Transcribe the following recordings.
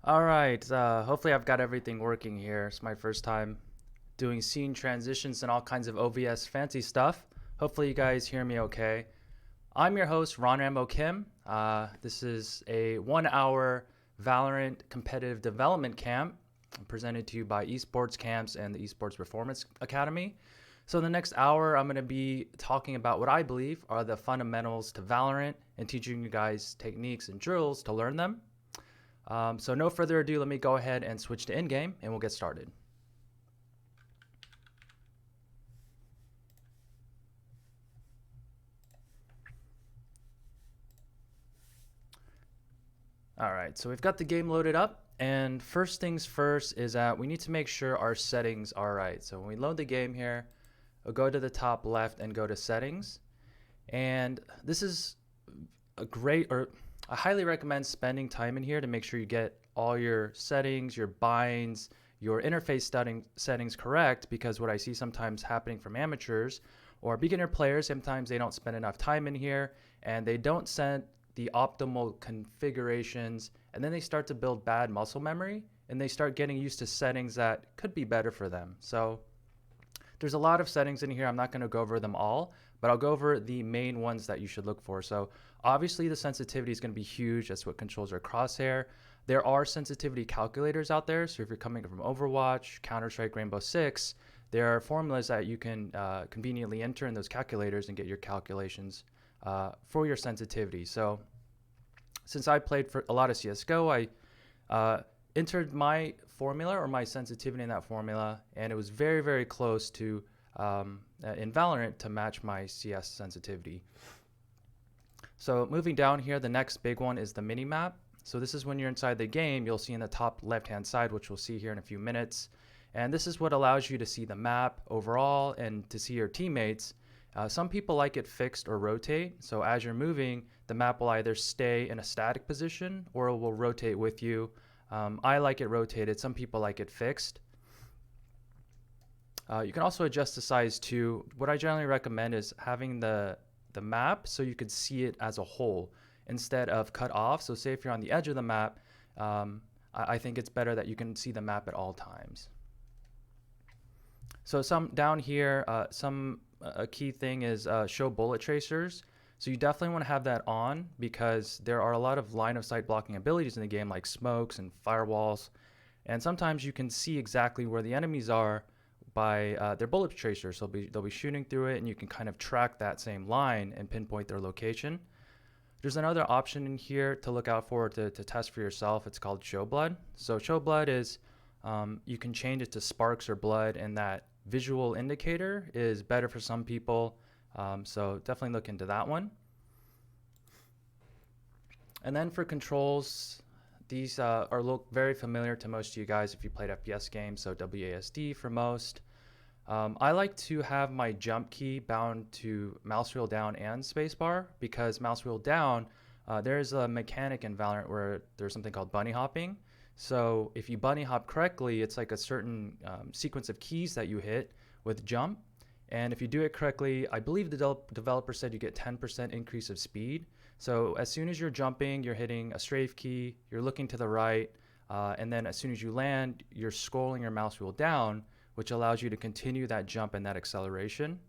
All right. Hopefully, I've got everything working here. It's my first time doing scene transitions and all kinds of OVS fancy stuff. Hopefully, you guys hear me okay. I'm your host, Rambo Kim. This is a 1 hour Valorant competitive development camp presented to you by Esports Camps and the Esports Performance Academy. So, in the next hour, I'm going to be talking about what I believe are the fundamentals to Valorant and teaching you guys techniques and drills to learn them. So no further ado, let me go ahead and switch to in-game and we'll get started. All right, so we've got the game loaded up. And first things first is that we need to make sure our settings are right. So when we load the game here, we'll go to the top left and go to settings. And this is I highly recommend spending time in here to make sure you get all your settings, your binds, your interface settings correct, because what I see sometimes happening from amateurs or beginner players, sometimes they don't spend enough time in here and they don't set the optimal configurations, and then they start to build bad muscle memory and they start getting used to settings that could be better for them. So there's a lot of settings in here. I'm not going to go over them all, but I'll go over the main ones that you should look for. So obviously the sensitivity is going to be huge. That's what controls our crosshair. There are sensitivity calculators out there. So if you're coming from Overwatch, Counter-Strike, Rainbow Six, there are formulas that you can conveniently enter in those calculators and get your calculations for your sensitivity. So since I played for a lot of CSGO, I entered my formula or my sensitivity in that formula, and it was very, very close to in Valorant to match my CS sensitivity. So moving down here, the next big one is the mini map. So this is when you're inside the game, you'll see in the top left-hand side, which we'll see here in a few minutes. And this is what allows you to see the map overall and to see your teammates. Some people like it fixed or rotate. So as you're moving, the map will either stay in a static position or it will rotate with you. I like it rotated. Some people like it fixed. You can also adjust the size too. What I generally recommend is having the map so you could see it as a whole instead of cut off. So say if you're on the edge of the map, I think it's better that you can see the map at all times. So some down here, a key thing is show bullet tracers. So you definitely want to have that on because there are a lot of line of sight blocking abilities in the game like smokes and firewalls. And sometimes you can see exactly where the enemies are by their bullet tracers. So they'll be shooting through it and you can kind of track that same line and pinpoint their location. There's another option in here to look out for to test for yourself. It's called show blood. So show blood is you can change it to sparks or blood, and that visual indicator is better for some people. So definitely look into that one. And then for controls, these look very familiar to most of you guys if you played FPS games, so WASD for most. I like to have my jump key bound to mouse wheel down and spacebar because mouse wheel down, there's a mechanic in Valorant where there's something called bunny hopping. So if you bunny hop correctly, it's like a certain sequence of keys that you hit with jump. And if you do it correctly, I believe the developer said you get 10% increase of speed. So as soon as you're jumping, you're hitting a strafe key, you're looking to the right, and then as soon as you land, you're scrolling your mouse wheel down, which allows you to continue that jump and that acceleration.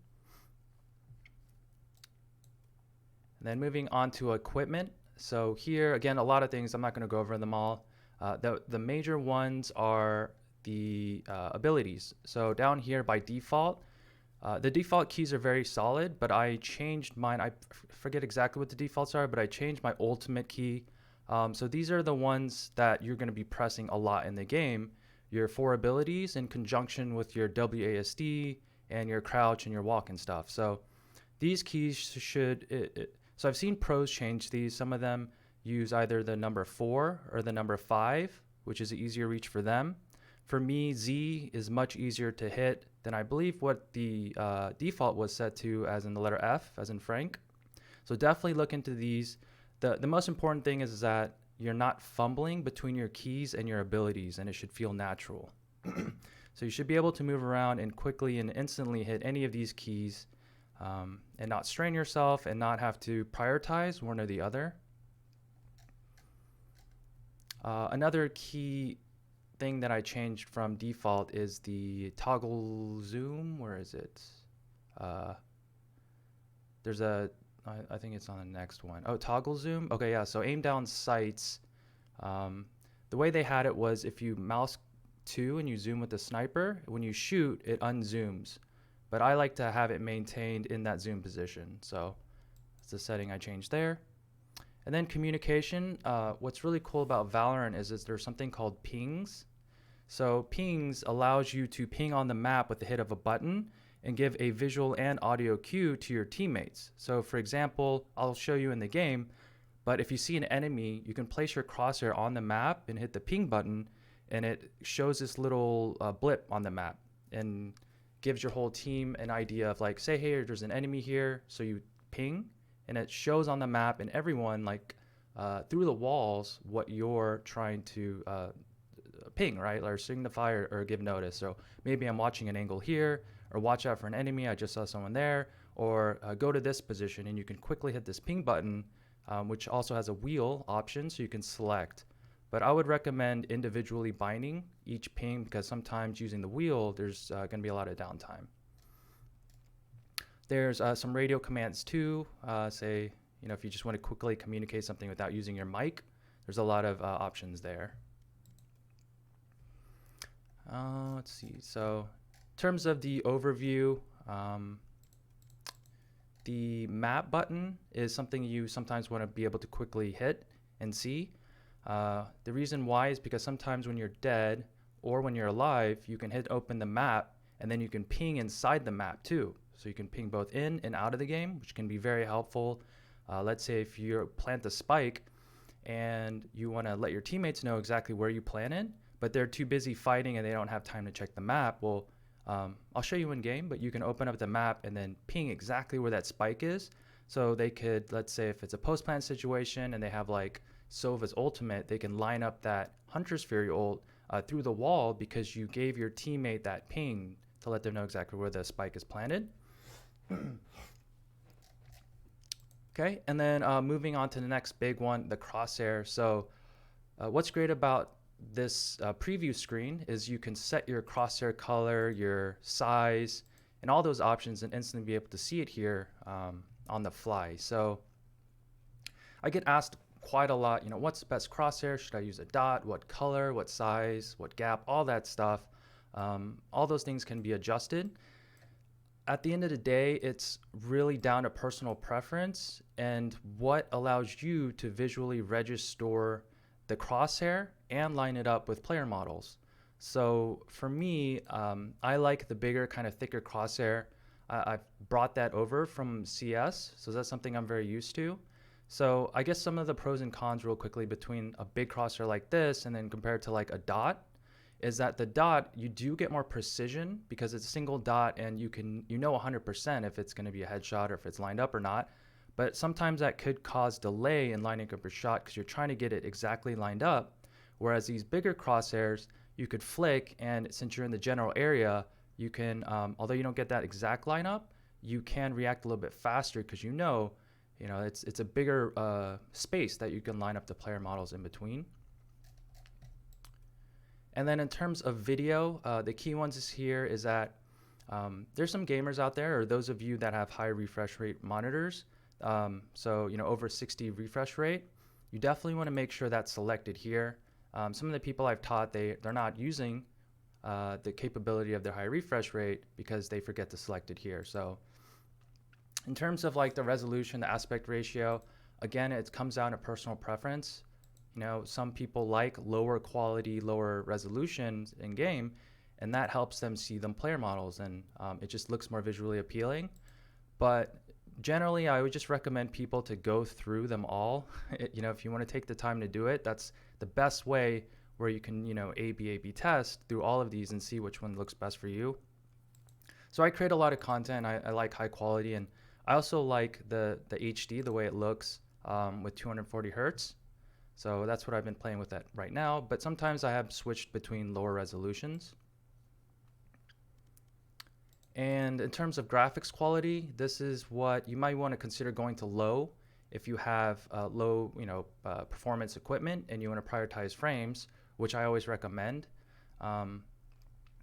And then moving on to equipment. So here, again, a lot of things, I'm not going to go over them all. The major ones are the abilities. So down here by default, the default keys are very solid, but I changed mine. I forget exactly what the defaults are, but I changed my ultimate key. So these are the ones that you're going to be pressing a lot in the game. Your 4 abilities in conjunction with your WASD and your crouch and your walk and stuff. So these keys so I've seen pros change these. Some of them use either the number 4 or the number 5, which is an easier reach for them. For me, Z is much easier to hit than I believe what the default was set to as in the letter F, as in Frank. So definitely look into these. The most important thing is that you're not fumbling between your keys and your abilities, and it should feel natural. So you should be able to move around and quickly and instantly hit any of these keys and not strain yourself and not have to prioritize one or the other. Another key thing that I changed from default is the toggle zoom. Where is it? Uh, there's a, I think it's on the next one. Oh, toggle zoom. Okay, yeah. So aim down sights. Um, the way they had it was if you mouse 2 and you zoom with the sniper, when you shoot, it unzooms. But I like to have it maintained in that zoom position. So that's the setting I changed there. And then communication. What's really cool about Valorant is there's something called pings. So pings allows you to ping on the map with the hit of a button and give a visual and audio cue to your teammates. So for example, I'll show you in the game, but if you see an enemy, you can place your crosshair on the map and hit the ping button, and it shows this little blip on the map and gives your whole team an idea of like, say, hey, there's an enemy here. So you ping, and it shows on the map and everyone like through the walls what you're trying to ping, right? Or signify or give notice. So maybe I'm watching an angle here, or watch out for an enemy. I just saw someone there, or go to this position, and you can quickly hit this ping button, which also has a wheel option, so you can select. But I would recommend individually binding each ping because sometimes using the wheel, there's going to be a lot of downtime. There's some radio commands too. Say, if you just want to quickly communicate something without using your mic, there's a lot of options there. Let's see. So in terms of the overview, the map button is something you sometimes want to be able to quickly hit and see. The reason why is because sometimes when you're dead or when you're alive, you can hit open the map and then you can ping inside the map too. So you can ping both in and out of the game, which can be very helpful. Let's say if you plant a spike and you want to let your teammates know exactly where you planted, but they're too busy fighting and they don't have time to check the map. Well, I'll show you in game, but you can open up the map and then ping exactly where that spike is. So they could, let's say if it's a post-plant situation and they have like Sova's ultimate, they can line up that Hunter's Fury ult through the wall because you gave your teammate that ping to let them know exactly where the spike is planted. Okay, and then moving on to the next big one, the Crosshair. So what's great about this preview screen is you can set your crosshair color, your size, and all those options and instantly be able to see it here on the fly. So I get asked quite a lot, what's the best crosshair? Should I use a dot? What color? What size? What gap? All that stuff. All those things can be adjusted. At the end of the day, it's really down to personal preference and what allows you to visually register the crosshair and line it up with player models. So for me, I like the bigger, kind of thicker crosshair. I've brought that over from CS, so that's something I'm very used to. So I guess some of the pros and cons real quickly between a big crosshair like this and then compared to like a dot is that the dot, you do get more precision because it's a single dot and you know 100% if it's going to be a headshot or if it's lined up or not. But sometimes that could cause delay in lining up your shot because you're trying to get it exactly lined up. Whereas these bigger crosshairs, you could flick, and since you're in the general area, you can, although you don't get that exact lineup, you can react a little bit faster because it's a bigger space that you can line up the player models in between. And then in terms of video, the key ones here is that there's some gamers out there, or those of you that have high refresh rate monitors, so over 60 refresh rate, you definitely want to make sure that's selected here. Some of the people I've taught, they're not using the capability of their high refresh rate because they forget to select it here. So in terms of like the resolution, the aspect ratio, again, it comes down to personal preference. Some people like lower quality, lower resolutions in game, and that helps them see them player models, and it just looks more visually appealing. But generally, I would just recommend people to go through them all. If you want to take the time to do it, that's the best way where you can, A/B test through all of these and see which one looks best for you. So I create a lot of content. I like high quality, and I also like the HD, the way it looks with 240 hertz. So that's what I've been playing with that right now. But sometimes I have switched between lower resolutions. And in terms of graphics quality, this is what you might want to consider going to low if you have low, performance equipment and you want to prioritize frames, which I always recommend.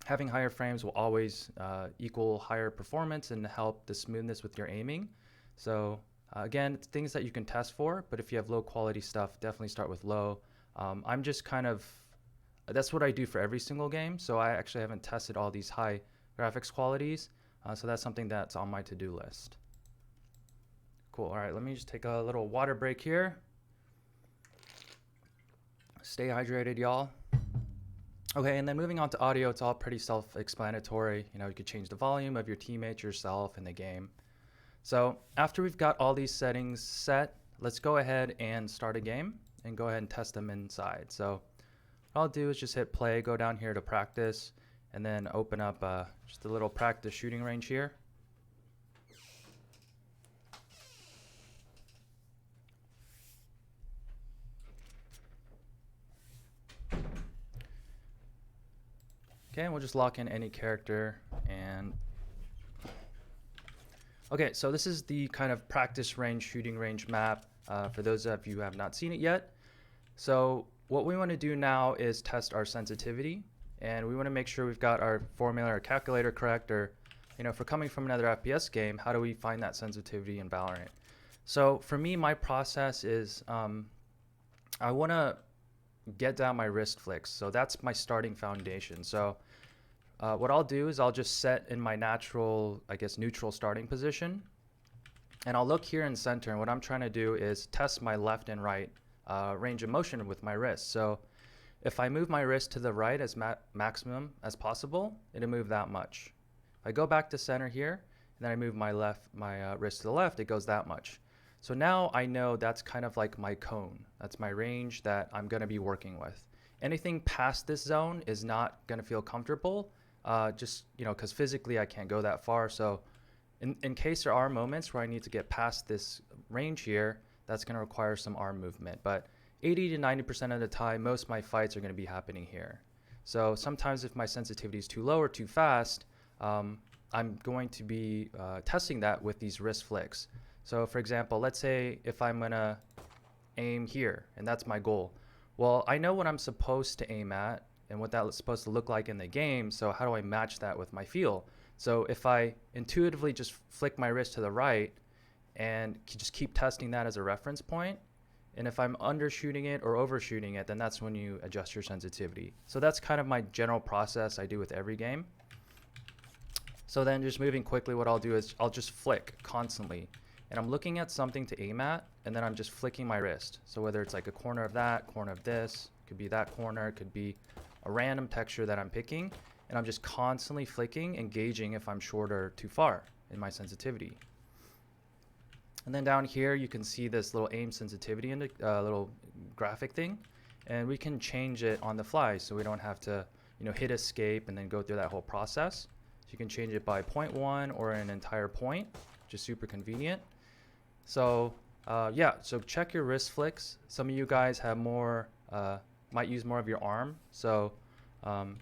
Having higher frames will always equal higher performance and help the smoothness with your aiming. So again, it's things that you can test for, but if you have low quality stuff, definitely start with low. I'm just that's what I do for every single game. So I actually haven't tested all these high graphics qualities. So that's something that's on my to-do list. Cool. All right, let me just take a little water break here. Stay hydrated, y'all. Okay, and then moving on to audio, it's all pretty self-explanatory. You could change the volume of your teammates, yourself, in the game. So after we've got all these settings set, let's go ahead and start a game and go ahead and test them inside. So what I'll do is just hit play, go down here to practice, and then open up just a little practice shooting range here. Okay, and we'll just lock in any character. And okay, so this is the kind of practice range, shooting range map for those of you who have not seen it yet. So what we want to do now is test our sensitivity, and we want to make sure we've got our formula or calculator correct, or if we're coming from another FPS game, how do we find that sensitivity in Valorant? So for me, my process is I want to get down my wrist flicks. So that's my starting foundation. So what I'll do is I'll just set in my natural, neutral starting position. And I'll look here in center. And what I'm trying to do is test my left and right range of motion with my wrist. So if I move my wrist to the right as maximum as possible, it'll move that much. If I go back to center here, and then I move my wrist to the left, it goes that much. So now I know that's kind of like my cone. That's my range that I'm going to be working with. Anything past this zone is not going to feel comfortable, because physically I can't go that far. So in case there are moments where I need to get past this range here, that's going to require some arm movement. But 80 to 90% of the time, most of my fights are going to be happening here. So sometimes if my sensitivity is too low or too fast, I'm going to be testing that with these wrist flicks. So for example, let's say if I'm gonna aim here, and that's my goal. Well, I know what I'm supposed to aim at and what that's supposed to look like in the game, so how do I match that with my feel? So if I intuitively just flick my wrist to the right and just keep testing that as a reference point, and if I'm undershooting it or overshooting it, then that's when you adjust your sensitivity. So that's kind of my general process I do with every game. So then just moving quickly, what I'll do is I'll just flick constantly. And I'm looking at something to aim at, and then I'm just flicking my wrist. So whether it's like a corner of that, corner of this, could be that corner, it could be a random texture that I'm picking, and I'm just constantly flicking and gauging if I'm short or too far in my sensitivity. And then down here, you can see this little aim sensitivity and little graphic thing, and we can change it on the fly, so we don't have to, hit escape and then go through that whole process. So you can change it by 0.1 or an entire point, which is super convenient. So so check your wrist flicks. Some of you guys have might use more of your arm. So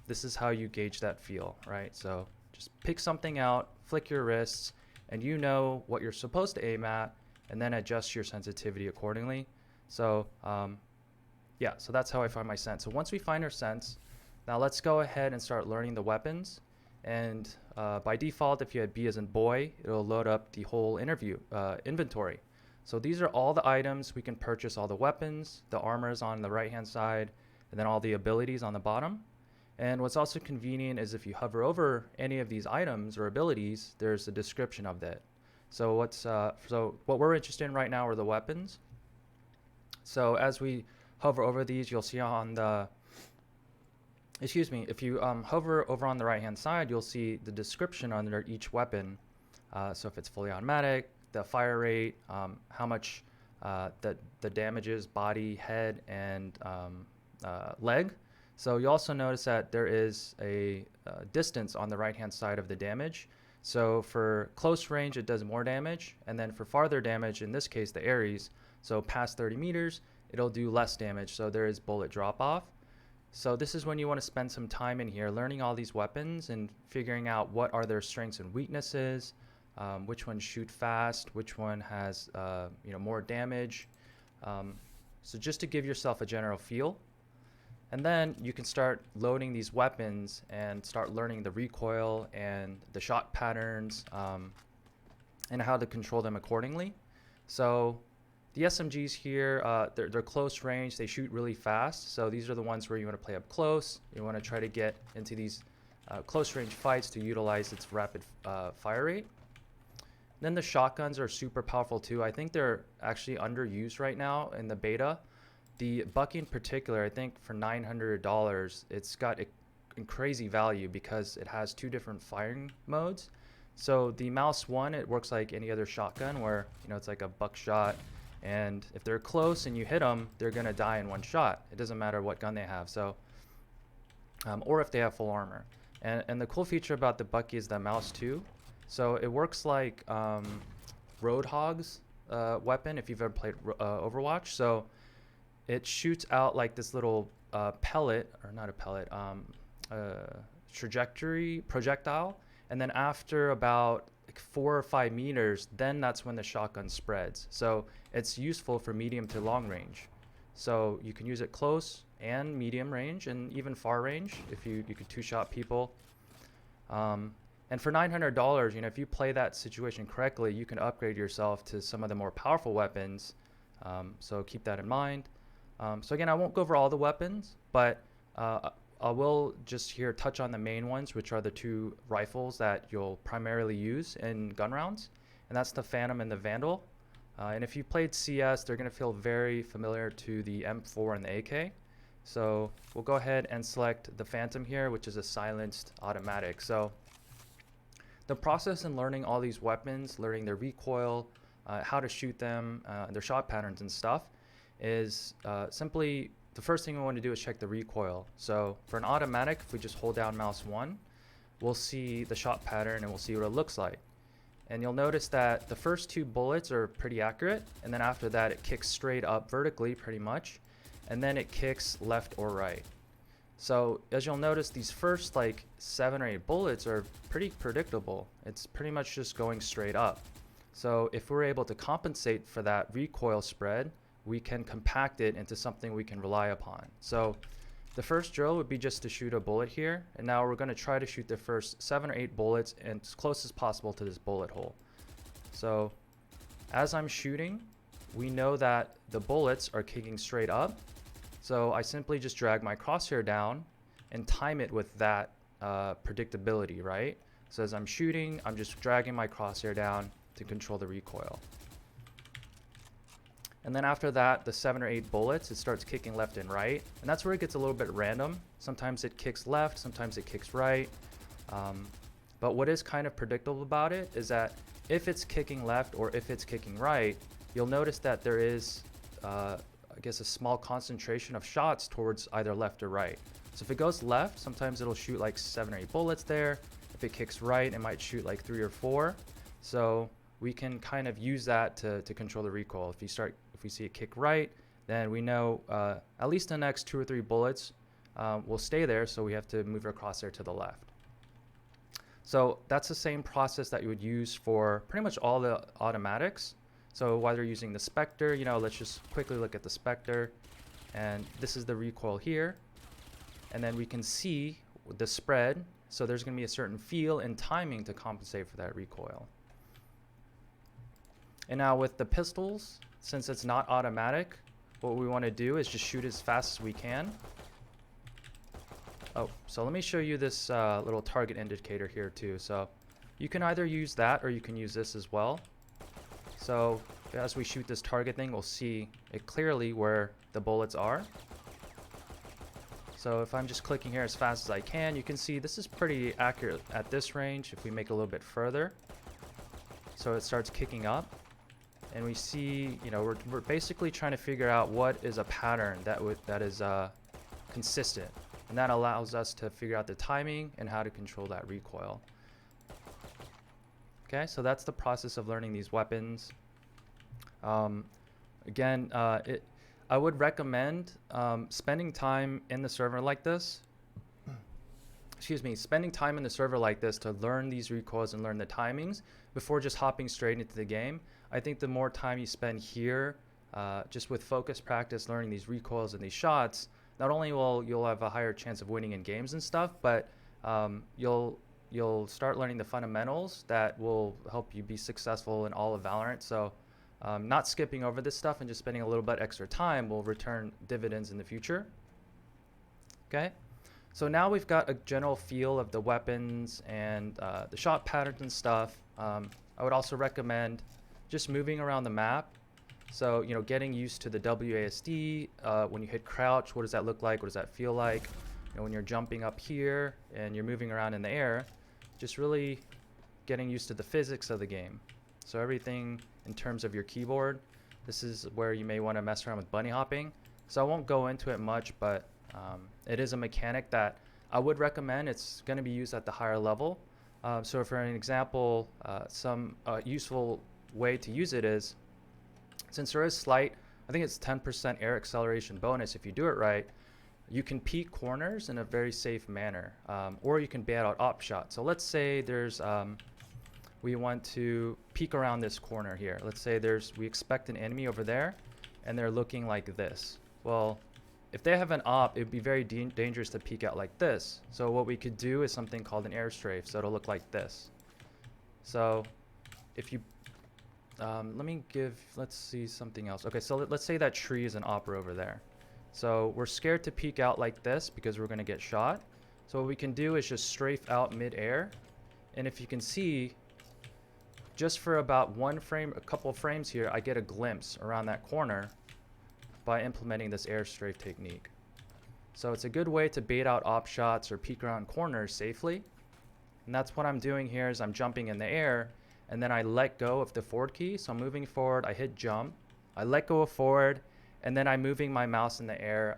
this is how you gauge that feel, right? So just pick something out, flick your wrists, and you know what you're supposed to aim at, and then adjust your sensitivity accordingly. So so that's how I find my sense. So once we find our sense, now let's go ahead and start learning the weapons. And by default, if you had B as in boy, it'll load up the whole inventory. So these are all the items we can purchase, all the weapons, the armors on the right-hand side, and then all the abilities on the bottom. And what's also convenient is if you hover over any of these items or abilities, there's a description of that. So what we're interested in right now are the weapons. So as we hover over these, you'll see on the if you hover over on the right hand side, you'll see the description under each weapon. So if it's fully automatic, the fire rate, how much the damage is, body, head, and leg. So you also notice that there is a distance on the right hand side of the damage. So for close range, it does more damage. And then for farther damage, in this case, the Ares, so past 30 meters, it'll do less damage. So there is bullet drop off. So this is when you want to spend some time in here learning all these weapons and figuring out what are their strengths and weaknesses. which ones shoot fast, which one has more damage. So just to give yourself a general feel. And then you can start loading these weapons and start learning the recoil and the shot patterns and how to control them accordingly. So the SMGs here, they're close range. They shoot really fast. So these are the ones where you want to play up close. You want to try to get into these close range fights to utilize its rapid fire rate. Then the shotguns are super powerful too. I think they're actually underused right now in the beta. The Bucky in particular, I think for $900, it's got a crazy value because it has 2 different firing modes. So the Mouse 1, it works like any other shotgun where, it's like a buckshot. And if they're close and you hit them, they're going to die in 1 shot. It doesn't matter what gun they have. So, or if they have full armor. And the cool feature about the Bucky is the Mouse 2. So it works like Roadhog's weapon if you've ever played Overwatch. So it shoots out like this little pellet, or not a pellet, projectile. And then after about 4 or 5 meters, then that's when the shotgun spreads. So it's useful for medium to long range. So you can use it close and medium range and even far range if you could 2-shot people. And for $900, if you play that situation correctly, you can upgrade yourself to some of the more powerful weapons. So keep that in mind. So again, I won't go over all the weapons, but I will just here touch on the main ones, which are the 2 rifles that you'll primarily use in gun rounds. And that's the Phantom and the Vandal. And if you played CS, they're going to feel very familiar to the M4 and the AK. So we'll go ahead and select the Phantom here, which is a silenced automatic. So the process in learning all these weapons, learning their recoil, how to shoot them, their shot patterns and stuff, is simply the first thing we want to do is check the recoil. So for an automatic, if we just hold down mouse 1, we'll see the shot pattern and we'll see what it looks like. And you'll notice that the first 2 bullets are pretty accurate, and then after that it kicks straight up vertically pretty much, and then it kicks left or right. So as you'll notice, these first like 7 or 8 bullets are pretty predictable. It's pretty much just going straight up. So if we're able to compensate for that recoil spread, we can compact it into something we can rely upon. So the first drill would be just to shoot a bullet here, and now we're going to try to shoot the first 7 or 8 bullets and as close as possible to this bullet hole. So as I'm shooting, we know that the bullets are kicking straight up. So I simply just drag my crosshair down and time it with that predictability, right? So as I'm shooting, I'm just dragging my crosshair down to control the recoil. And then after that, the 7 or 8 bullets, it starts kicking left and right. And that's where it gets a little bit random. Sometimes it kicks left, sometimes it kicks right. But what is kind of predictable about it is that if it's kicking left or if it's kicking right, you'll notice that there is, I guess, a small concentration of shots towards either left or right. So if it goes left, sometimes it'll shoot like 7 or 8 bullets there. If it kicks right, it might shoot like 3 or 4. So we can kind of use that to control the recoil. If we see it kick right, then we know at least the next 2 or 3 bullets will stay there, so we have to move our crosshair to the left. So that's the same process that you would use for pretty much all the automatics. So while you're using the Spectre, let's just quickly look at the Spectre. And this is the recoil here. And then we can see the spread. So there's going to be a certain feel and timing to compensate for that recoil. And now with the pistols, since it's not automatic, what we want to do is just shoot as fast as we can. Oh, so let me show you this little target indicator here too. So you can either use that or you can use this as well. So as we shoot this target thing, we'll see it clearly where the bullets are. So if I'm just clicking here as fast as I can, you can see this is pretty accurate at this range. If we make it a little bit further, so it starts kicking up. And we see, we're basically trying to figure out what is a pattern that is consistent. And that allows us to figure out the timing and how to control that recoil. Okay, so that's the process of learning these weapons. Again, I would recommend spending time in the server like this spending time in the server like this to learn these recoils and learn the timings before just hopping straight into the game. I think the more time you spend here, just with focus practice, learning these recoils and these shots, not only will you'll have a higher chance of winning in games and stuff, but you'll start learning the fundamentals that will help you be successful in all of Valorant. So not skipping over this stuff and just spending a little bit extra time will return dividends in the future. Okay, so now we've got a general feel of the weapons and the shot patterns and stuff. I would also recommend just moving around the map. So, you know, getting used to the WASD, when you hit crouch, what does that look like? What does that feel like? You know, when you're jumping up here and you're moving around in the air, just really getting used to the physics of the game. So everything in terms of your keyboard, this is where you may want to mess around with bunny hopping. So I won't go into it much, but it is a mechanic that I would recommend. It's going to be used at the higher level. So for an example, some useful way to use it is, since there is slight, I think it's 10% air acceleration bonus if you do it right, you can peek corners in a very safe manner, or you can bait out op shots. So let's say there's, we want to peek around this corner here. Let's say we expect an enemy over there, and they're looking like this. Well, if they have an op, it'd be very dangerous to peek out like this. So what we could do is something called an air strafe. So it'll look like this. So if you let's see something else. Okay, so let's say that tree is an opera over there. So we're scared to peek out like this because we're gonna get shot. So what we can do is just strafe out mid-air. And if you can see, just for about one frame, a couple of frames here, I get a glimpse around that corner by implementing this air strafe technique. So it's a good way to bait out op shots or peek around corners safely. And that's what I'm doing here is I'm jumping in the air, and then I let go of the forward key. So I'm moving forward, I hit jump, I let go of forward, and then I'm moving my mouse in the air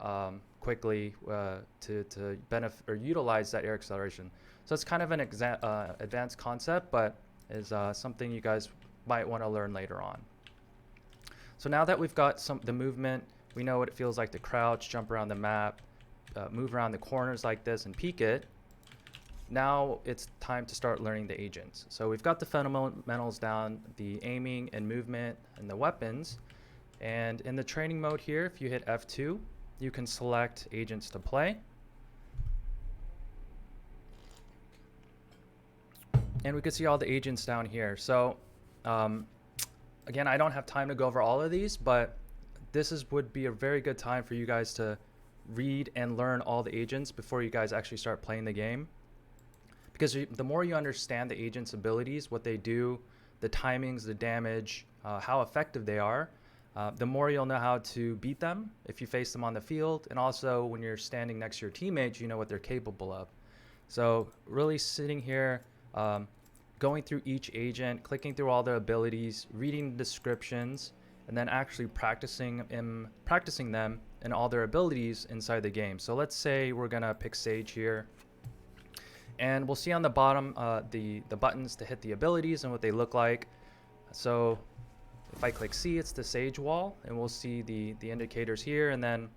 quickly to benefit or utilize that air acceleration. So it's kind of an advanced concept, but is something you guys might want to learn later on. So now that we've got the movement, we know what it feels like to crouch, jump around the map, move around the corners like this and peek it. Now it's time to start learning the agents. So we've got the fundamentals down, the aiming and movement and the weapons. And in the training mode here, if you hit F2, you can select agents to play. And we can see all the agents down here. So again, I don't have time to go over all of these, but this would be a very good time for you guys to read and learn all the agents before you guys actually start playing the game. Because the more you understand the agent's abilities, what they do, the timings, the damage, how effective they are, the more you'll know how to beat them if you face them on the field. And also when you're standing next to your teammates, you know what they're capable of. So really sitting here, going through each agent, clicking through all their abilities, reading the descriptions, and then actually practicing them and all their abilities inside the game. So let's say we're gonna pick Sage here. And we'll see on the bottom the buttons to hit the abilities and what they look like. So if I click C, it's the Sage wall, and we'll see the indicators here. And then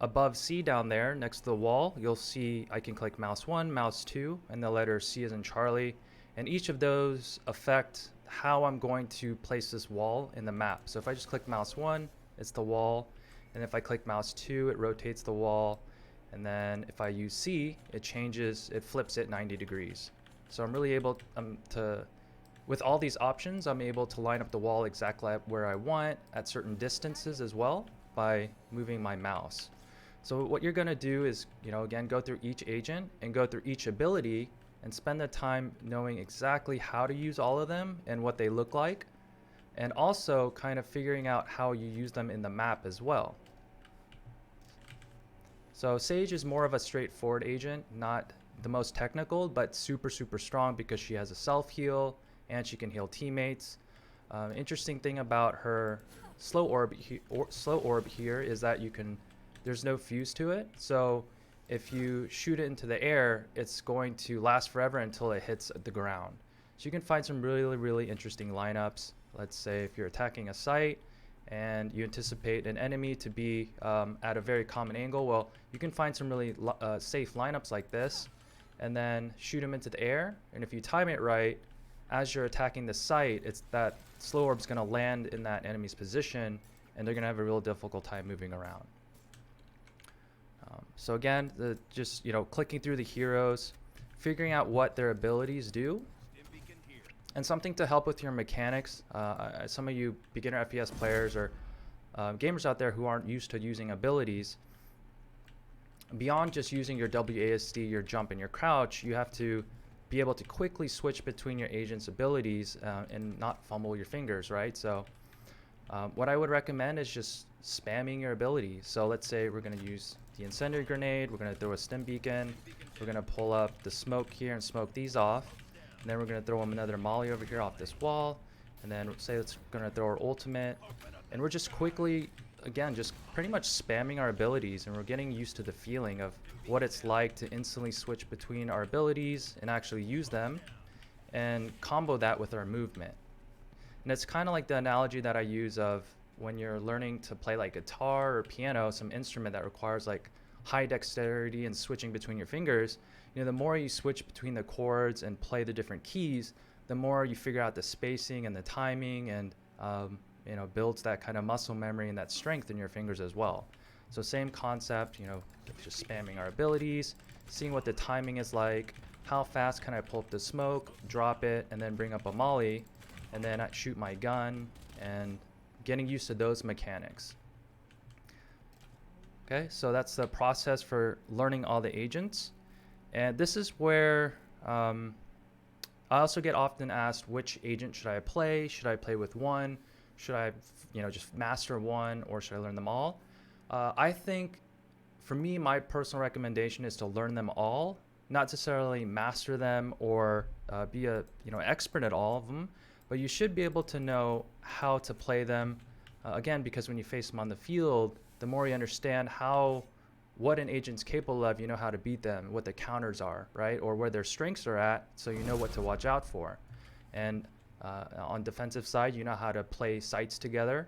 above C down there, next to the wall, you'll see I can click mouse 1, mouse 2, and the letter C as in Charlie. And each of those affect how I'm going to place this wall in the map. So if I just click mouse 1, it's the wall. And if I click mouse 2, it rotates the wall. And then if I use C, it flips it 90 degrees. So I'm really able with all these options, I'm able to line up the wall exactly where I want at certain distances as well by moving my mouse. So what you're gonna do is, again, go through each agent and go through each ability and spend the time knowing exactly how to use all of them and what they look like, and also kind of figuring out how you use them in the map as well. So Sage is more of a straightforward agent, not the most technical, but super, super strong because she has a self-heal and she can heal teammates. Interesting thing about her slow orb here is that there's no fuse to it. So if you shoot it into the air, it's going to last forever until it hits the ground. So you can find some really, really interesting lineups. Let's say if you're attacking a site and you anticipate an enemy to be at a very common angle, well, you can find some really safe lineups like this. and then shoot them into the air. And if you time it right, as you're attacking the site, it's that slow orb's going to land in that enemy's position, and they're going to have a real difficult time moving around. So again, just clicking through the heroes, figuring out what their abilities do, and something to help with your mechanics. Some of you beginner FPS players or gamers out there who aren't used to using abilities, beyond just using your WASD, your jump, and your crouch, you have to be able to quickly switch between your agent's abilities and not fumble your fingers, right? So what I would recommend is just spamming your ability. So let's say we're going to use the incendiary grenade, we're going to throw a stim beacon, we're going to pull up the smoke here and smoke these off, and then we're going to throw them another molly over here off this wall, and then say it's going to throw our ultimate, and we're just quickly, again, just pretty much spamming our abilities, and we're getting used to the feeling of what it's like to instantly switch between our abilities and actually use them and combo that with our movement. And it's kind of like the analogy that I use of when you're learning to play like guitar or piano, some instrument that requires like high dexterity and switching between your fingers. The more you switch between the chords and play the different keys, the more you figure out the spacing and the timing, and builds that kind of muscle memory and that strength in your fingers as well. So same concept, just spamming our abilities, seeing what the timing is like, how fast can I pull up the smoke, drop it, and then bring up a molly, and then I shoot my gun, and getting used to those mechanics. Okay, so that's the process for learning all the agents. And this is where I also get often asked, which agent should I play? Should I play with one? Should I just master one, or should I learn them all? I think for me, my personal recommendation is to learn them all, not necessarily master them or be a expert at all of them, but you should be able to know how to play them. Again, because when you face them on the field, the more you understand what an agent's capable of, you know how to beat them, what the counters are, right? Or where their strengths are at, so you know what to watch out for. And on defensive side, you know how to play sites together,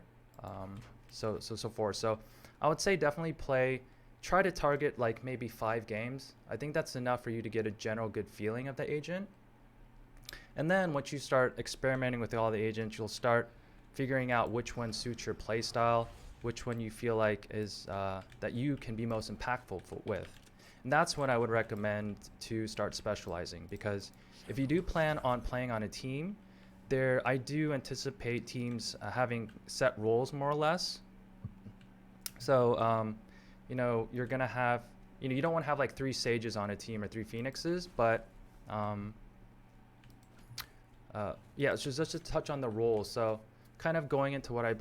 so forth. So I would say definitely try to target like maybe 5 games. I think that's enough for you to get a general good feeling of the agent. And then once you start experimenting with all the agents, you'll start figuring out which one suits your play style, which one you feel like is that you can be most impactful with. And that's when I would recommend to start specializing, because if you do plan on playing on a team, I do anticipate teams having set roles more or less. So you're gonna have, you don't want to have like 3 sages on a team or 3 phoenixes, but yeah, so just to touch on the roles. So kind of going into what I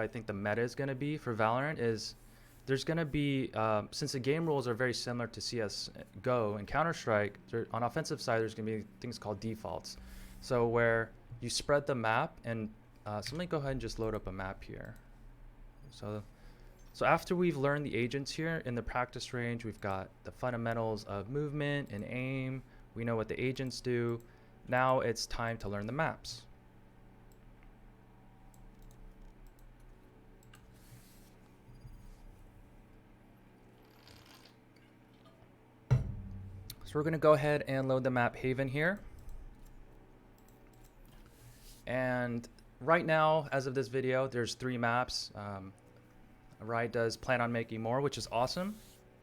think the meta is going to be for Valorant is there's going to be, since the game rules are very similar to CSGO and Counter-Strike, on offensive side, there's going to be things called defaults. So where you spread the map, and so let me go ahead and just load up a map here. So after we've learned the agents here in the practice range, we've got the fundamentals of movement and aim. We know what the agents do. Now it's time to learn the maps. So we're going to go ahead and load the map Haven here. And right now, as of this video, there's 3 maps. Riot does plan on making more, which is awesome.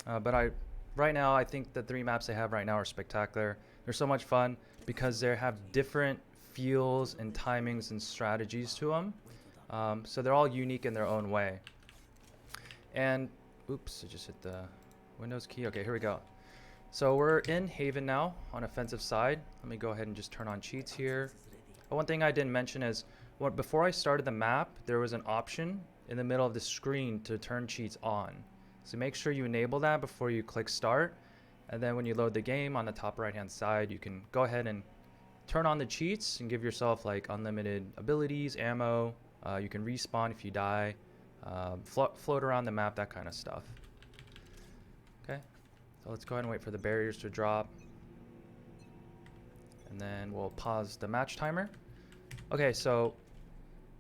But right now, I think the 3 maps they have right now are spectacular. They're so much fun because they have different feels and timings and strategies to them. So they're all unique in their own way. And, oops, I just hit the Windows key. Okay, here we go. So we're in Haven now on offensive side. Let me go ahead and just turn on cheats here. One thing I didn't mention is before I started the map, there was an option in the middle of the screen to turn cheats on. So make sure you enable that before you click start. And then when you load the game on the top right hand side, you can go ahead and turn on the cheats and give yourself like unlimited abilities, ammo. You can respawn if you die, float around the map, that kind of stuff. Okay. So let's go ahead and wait for the barriers to drop. And then we'll pause the match timer. Okay, so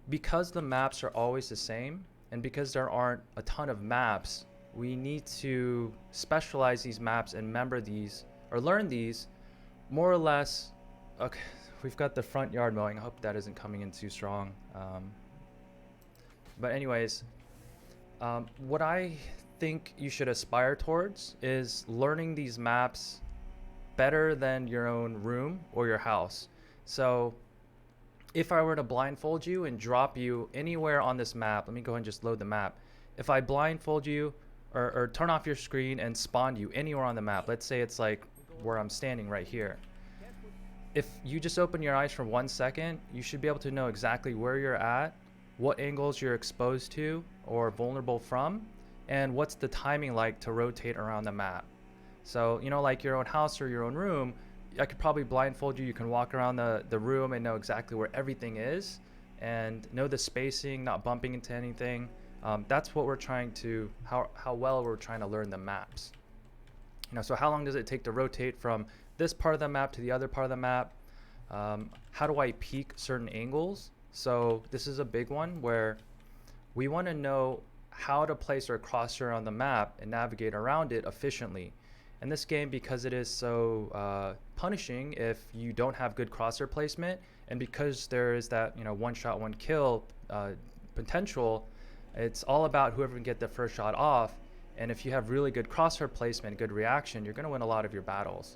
because the maps are always the same, and because there aren't a ton of maps, we need to specialize these maps and remember these, or learn these, more or less, okay, we've got the front yard mowing. I hope that isn't coming in too strong. But anyways, what I think you should aspire towards is learning these maps better than your own room or your house. So if I were to blindfold you and drop you anywhere on this map, let me go ahead and just load the map. If I blindfold you or turn off your screen and spawn you anywhere on the map, let's say it's like where I'm standing right here. If you just open your eyes for 1 second, you should be able to know exactly where you're at, what angles you're exposed to or vulnerable from, and what's the timing like to rotate around the map. So, you know, like your own house or your own room, I could probably blindfold you. You can walk around the room and know exactly where everything is and know the spacing, not bumping into anything. That's what we're trying to, how well we're trying to learn the maps. You know, so how long does it take to rotate from this part of the map to the other part of the map? How do I peek certain angles? So this is a big one where we want to know how to place our crosshair on the map and navigate around it efficiently. In this game, because it is so punishing if you don't have good crosshair placement, and because there is that, you know, one shot, one kill potential, it's all about whoever can get the first shot off. And if you have really good crosshair placement, good reaction, you're going to win a lot of your battles.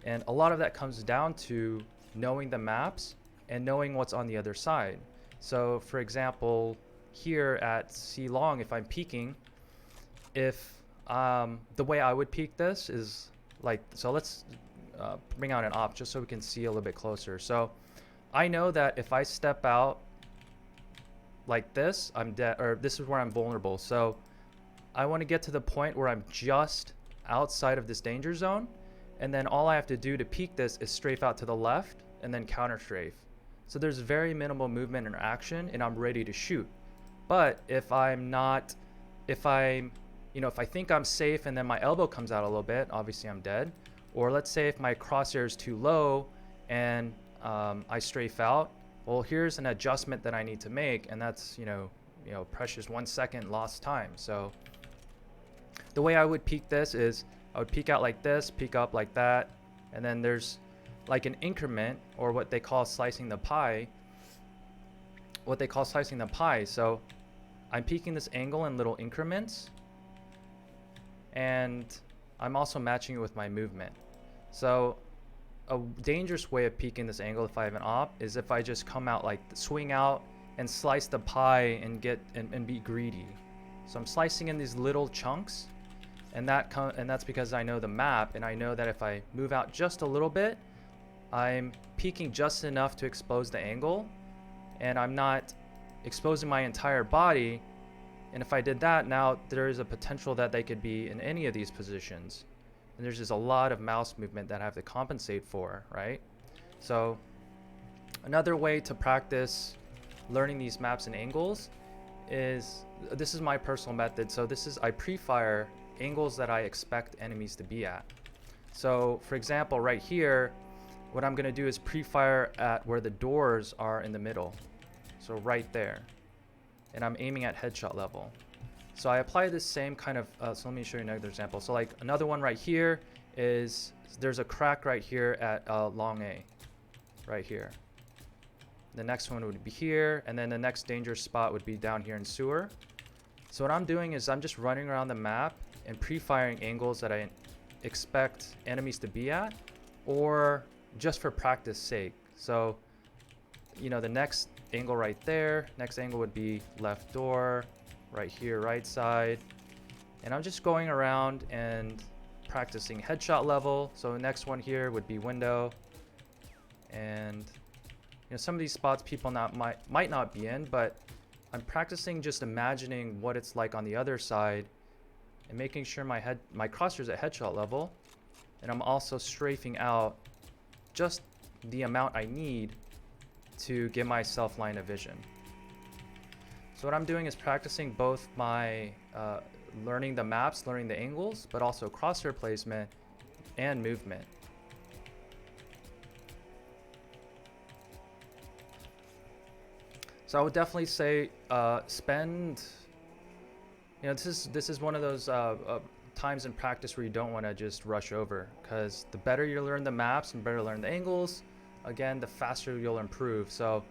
And a lot of that comes down to knowing the maps and knowing what's on the other side. So for example, here at C long, if I'm peeking, if the way I would peek this is like, so let's bring out an op just so we can see a little bit closer. So I know that if I step out like this, I'm dead, or this is where I'm vulnerable. So I want to get to the point where I'm just outside of this danger zone, and then all I have to do to peek this is strafe out to the left and then counter strafe. So there's very minimal movement and action, and I'm ready to shoot. But if I'm not, if I'm, you know, if I think I'm safe and then my elbow comes out a little bit, obviously I'm dead. Or let's say if my crosshair is too low and I strafe out, well, here's an adjustment that I need to make, and that's, you know, precious 1 second lost time. So the way I would peek this is I would peek out like this, peek up like that, and then there's like an increment, or what they call slicing the pie. So I'm peeking this angle in little increments, and I'm also matching it with my movement. So a dangerous way of peeking this angle if I have an op is if I just come out like swing out and slice the pie and get and be greedy. So I'm slicing in these little chunks, and that's because I know the map, and I know that if I move out just a little bit, I'm peeking just enough to expose the angle, and I'm not exposing my entire body. And if I did that, now there is a potential that they could be in any of these positions, and there's just a lot of mouse movement that I have to compensate for, right? So another way to practice learning these maps and angles is, this is my personal method. So this is, I pre-fire angles that I expect enemies to be at. So for example, right here, what I'm going to do is pre-fire at where the doors are in the middle. So right there. And I'm aiming at headshot level. So I apply this same kind of, so let me show you another example. So like another one right here is, there's a crack right here at long A, right here. The next one would be here, and then the next dangerous spot would be down here in sewer. So what I'm doing is I'm just running around the map and pre-firing angles that I expect enemies to be at, or just for practice sake. So, you know, the next angle right there, next angle would be left door, right here, right side. And I'm just going around and practicing headshot level. So the next one here would be window. And, you know, some of these spots people might not be in, but I'm practicing just imagining what it's like on the other side and making sure my crosshair's at headshot level. And I'm also strafing out just the amount I need to get myself line of vision. So what I'm doing is practicing both my learning the maps, learning the angles, but also crosshair placement and movement. So I would definitely say spend, you know, this is one of those times in practice where you don't want to just rush over, because the better you learn the maps and better learn the angles, again, the faster you'll improve. So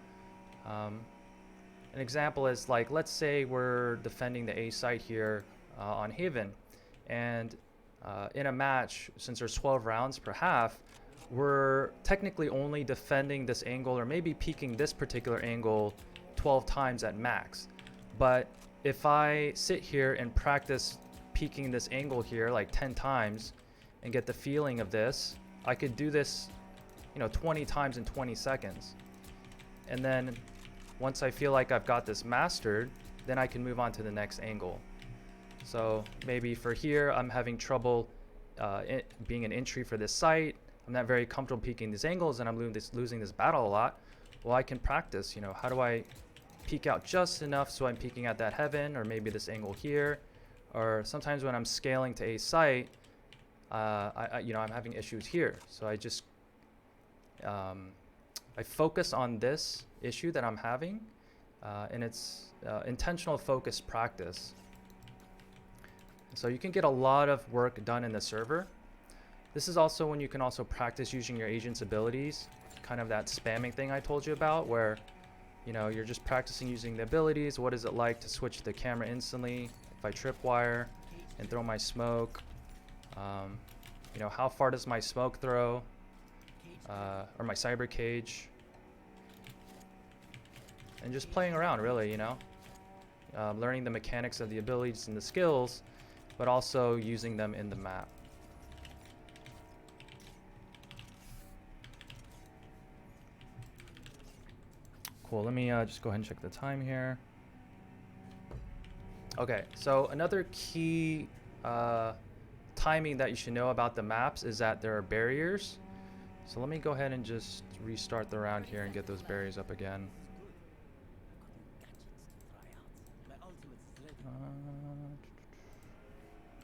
an example is, like, let's say we're defending the A site here on Haven, and in a match, since there's 12 rounds per half, we're technically only defending this angle or maybe peeking this particular angle 12 times at max. But if I sit here and practice peeking this angle here like 10 times and get the feeling of this, I could do this, 20 times in 20 seconds. And then once I feel like I've got this mastered, then I can move on to the next angle. So maybe for here, I'm having trouble being an entry for this site. I'm not very comfortable peeking these angles, and I'm losing this battle a lot. Well, I can practice, how do I peek out just enough so I'm peeking at that heaven, or maybe this angle here. Or sometimes when I'm scaling to a site, I'm having issues here. So I just, I focus on this issue that I'm having, and it's intentional focused practice. So you can get a lot of work done in the server. This is also when you can also practice using your agent's abilities, kind of that spamming thing I told you about, where you're just practicing using the abilities. What is it like to switch the camera instantly if I tripwire and throw my smoke? How far does my smoke throw, or my cyber cage? And just playing around, really, learning the mechanics of the abilities and the skills, but also using them in the map. Cool, let me just go ahead and check the time here. Okay, so another key timing that you should know about the maps is that there are barriers. So let me go ahead and just restart the round here and get those barriers up again.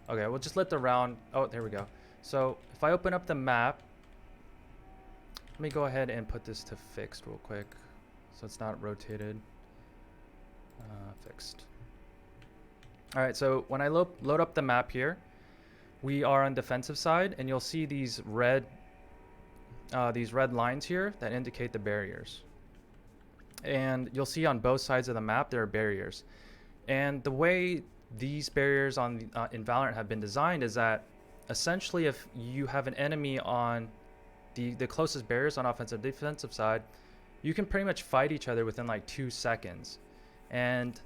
Okay, we'll just let the round, oh, there we go. So if I open up the map, let me go ahead and put this to fixed real quick, so it's not rotated. Fixed. All right, so when I load up the map here, we are on defensive side, and you'll see these red lines here that indicate the barriers. And you'll see on both sides of the map there are barriers. And the way these barriers in Valorant have been designed is that essentially if you have an enemy on the closest barriers on offensive defensive side, you can pretty much fight each other within like 2 seconds. And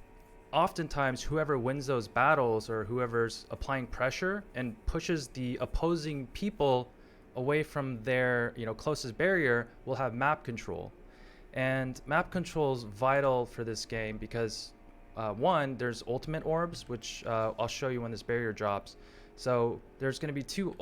oftentimes whoever wins those battles, or whoever's applying pressure and pushes the opposing people away from their closest barrier, will have map control. And map control is vital for this game because one, there's ultimate orbs, which I'll show you when this barrier drops. So there's going to be 2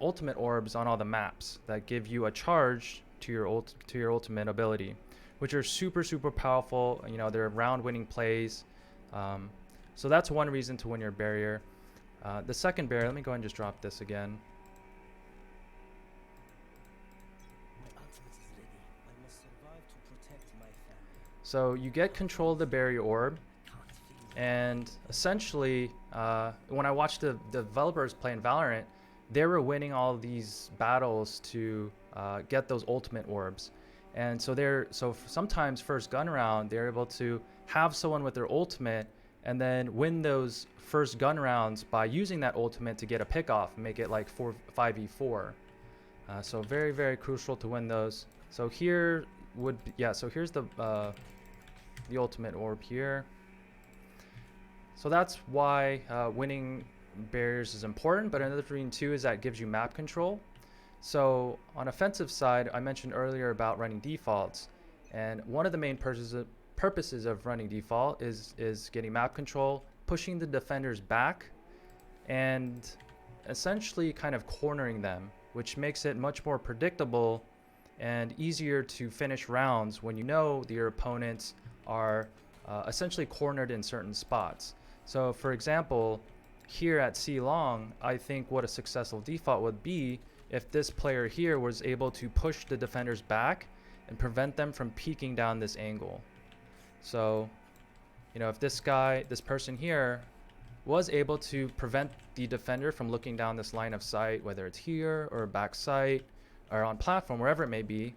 ultimate orbs on all the maps that give you a charge to your ultimate ability, which are super powerful. They're round winning plays. So that's one reason to win your barrier. The second barrier, let me go ahead and just drop this again. So you get control of the barrier orb, and essentially when I watched the developers play in Valorant, they were winning all these battles to get those ultimate orbs. And so sometimes first gun round, they're able to have someone with their ultimate and then win those first gun rounds by using that ultimate to get a pick off and make it like 5v4. So very crucial to win those. So here would be, so here's the ultimate orb here. So that's why winning barriers is important. But another reason too is that it gives you map control. So on offensive side, I mentioned earlier about running defaults, and one of the main purposes of running default is getting map control, pushing the defenders back, and essentially kind of cornering them, which makes it much more predictable and easier to finish rounds when your opponents are essentially cornered in certain spots. So for example, here at C long, I think what a successful default would be if this player here was able to push the defenders back and prevent them from peeking down this angle. So, if this person here was able to prevent the defender from looking down this line of sight, whether it's here or back sight or on platform, wherever it may be.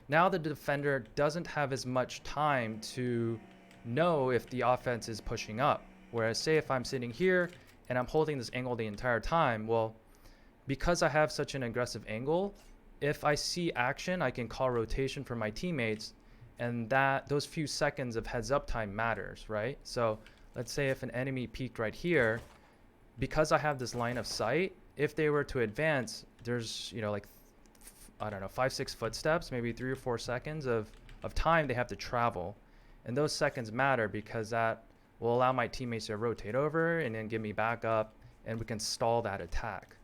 Now the defender doesn't have as much time to know if the offense is pushing up. Whereas say if I'm sitting here and I'm holding this angle the entire time, well, because I have such an aggressive angle, if I see action, I can call rotation for my teammates, and those few seconds of heads up time matters, right? So let's say if an enemy peeked right here, because I have this line of sight, if they were to advance, there's, like, I don't know, 5-6 footsteps, maybe 3 or 4 seconds of time they have to travel. And those seconds matter because that will allow my teammates to rotate over and then give me back up, and we can stall that attack.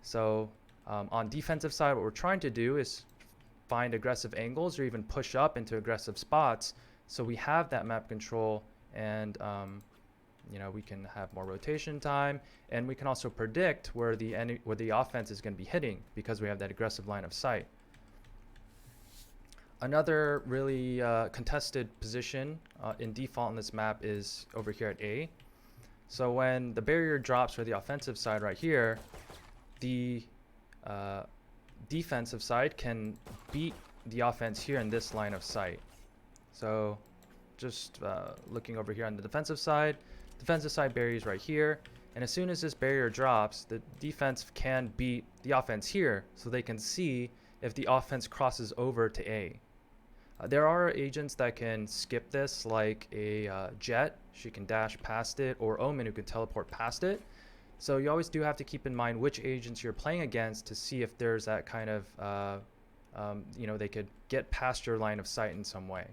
So on defensive side, what we're trying to do is find aggressive angles or even push up into aggressive spots so we have that map control, and we can have more rotation time, and we can also predict where the offense is going to be hitting because we have that aggressive line of sight. Another really contested position in default on this map is over here at A. So when the barrier drops for the offensive side right here, the defensive side can beat the offense here in this line of sight. So just looking over here on the defensive side barrier is right here, and as soon as this barrier drops, the defense can beat the offense here, so they can see if the offense crosses over to A. There are agents that can skip this, like a Jet. She can dash past it, or Omen, who can teleport past it. So you always do have to keep in mind which agents you're playing against to see if there's that kind of, they could get past your line of sight in some way.